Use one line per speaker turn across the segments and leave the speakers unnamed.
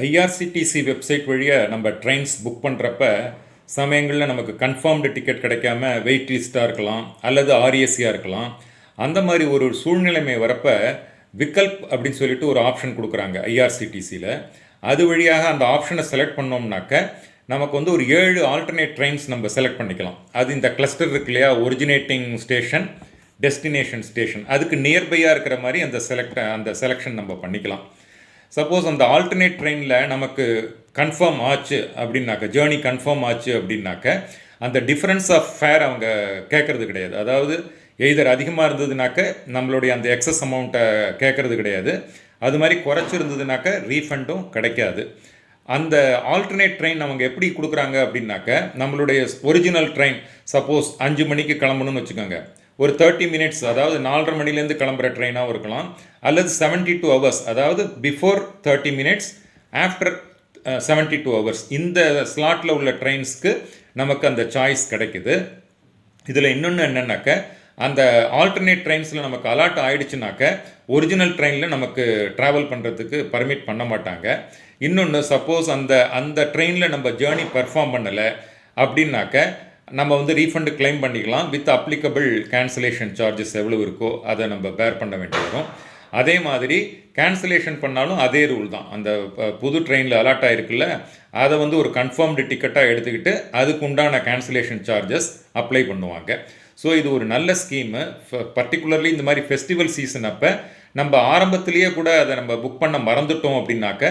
IRCTC website வழியாக நம்ம trains book பண்ணுறப்ப சமயங்களில் நமக்கு கன்ஃபார்ம்டு டிக்கெட் கிடைக்காம வெயிட் லிஸ்ட்டாக இருக்கலாம் அல்லது ஆர்ஏசியாக இருக்கலாம். அந்த மாதிரி ஒரு சூழ்நிலைமை வரப்போ விகல்ப் அப்படின்னு சொல்லிட்டு ஒரு ஆப்ஷன் கொடுக்குறாங்க ஐஆர்சிடிசியில். அது வழியாக அந்த ஆப்ஷனை செலக்ட் பண்ணோம்னாக்க நமக்கு வந்து ஒரு 7 ஆல்டர்னேட் ட்ரெயின்ஸ் நம்ம செலக்ட் பண்ணிக்கலாம். அது இந்த கிளஸ்டர் இருக்கு இல்லையா, ஒரிஜினேட்டிங் ஸ்டேஷன், டெஸ்டினேஷன் ஸ்டேஷன், அதுக்கு நியர்பையாக இருக்கிற மாதிரி அந்த செலெக்ஷன் நம்ம பண்ணிக்கலாம். சப்போஸ் அந்த ஆல்டர்னேட் ட்ரெயினில் நமக்கு கன்ஃபார்ம் ஆச்சு அப்படின்னாக்க, ஜேர்னி கன்ஃபார்ம் ஆச்சு அப்படின்னாக்க அந்த டிஃப்ரென்ஸ் ஆஃப் ஃபேர் அவங்க கேட்குறது கிடையாது. அதாவது எய்தர் அதிகமாக இருந்ததுனாக்க நம்மளுடைய அந்த எக்ஸஸ் அமௌண்ட்டை கேட்குறது கிடையாது. அது மாதிரி குறைச்சிருந்ததுனாக்க ரீஃபண்டும் கிடைக்காது. அந்த ஆல்டர்னேட் ட்ரெயின் அவங்க எப்படி கொடுக்குறாங்க அப்படின்னாக்க, நம்மளுடைய ஒரிஜினல் ட்ரெயின் சப்போஸ் 5 மணிக்கு கிளம்பணும்னு வச்சுக்கோங்க, ஒரு 30 மினிட்ஸ், அதாவது 4:30 மணிலேருந்து கிளம்புற ட்ரெயினாகவும் இருக்கலாம், அல்லது 72 ஹவர்ஸ், அதாவது பிஃபோர் 30 மினிட்ஸ் ஆஃப்டர் 72 ஹவர்ஸ், இந்த ஸ்லாட்டில் உள்ள ட்ரெயின்ஸ்க்கு நமக்கு அந்த சாய்ஸ் கிடைக்குது. இதில் இன்னொன்று என்னென்னாக்க, அந்த ஆல்டர்னேட் ட்ரெயின்ஸில் நமக்கு அலாட் ஆகிடுச்சுனாக்க ஒரிஜினல் ட்ரெயினில் நமக்கு ட்ராவல் பண்ணுறதுக்கு பர்மிட் பண்ண மாட்டாங்க. இன்னொன்று, சப்போஸ் அந்த ட்ரெயினில் நம்ம ஜேர்னி பெர்ஃபார்ம் பண்ணலை அப்படின்னாக்க நம்ம வந்து ரீஃபண்டு கிளைம் பண்ணிக்கலாம். வித் அப்ளிகபிள் கேன்சலேஷன் சார்ஜஸ் எவ்வளோ இருக்கோ அதை நம்ம பேர் பண்ண வேண்டி வரும். அதே மாதிரி கேன்சலேஷன் பண்ணாலும் அதே ரூல் தான். அந்த புது ட்ரெயினில் அலாட் ஆகிருக்குல்ல, அதை வந்து ஒரு கன்ஃபார்ம்டு டிக்கெட்டாக எடுத்துக்கிட்டு அதுக்கு உண்டான கேன்சலேஷன் சார்ஜஸ் அப்ளை பண்ணுவாங்க. ஸோ இது ஒரு நல்ல ஸ்கீமு. பர்டிகுலர்லி இந்த மாதிரி ஃபெஸ்டிவல் சீசன் அப்போ நம்ம ஆரம்பத்திலேயே கூட அதை நம்ம புக் பண்ண மறந்துட்டோம் அப்படின்னாக்க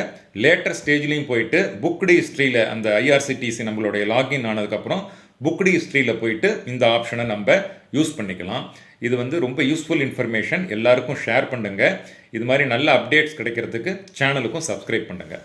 லேட்டர் ஸ்டேஜ்லேயும் போயிட்டு புக்டு ஹிஸ்ட்ரியில், அந்த ஐஆர்சிடிசி நம்மளுடைய லாகின் ஆனதுக்கப்புறம் புக்டு ஹிஸ்ட்ரியில் போயிட்டு இந்த ஆப்ஷனை நம்ம யூஸ் பண்ணிக்கலாம். இது வந்து ரொம்ப யூஸ்ஃபுல் இன்ஃபர்மேஷன். எல்லாருக்கும் ஷேர் பண்ணுங்கள். இது மாதிரி நல்ல அப்டேட்ஸ் கிடைக்கிறதுக்கு சேனலுக்கும் சப்ஸ்கிரைப் பண்ணுங்கள்.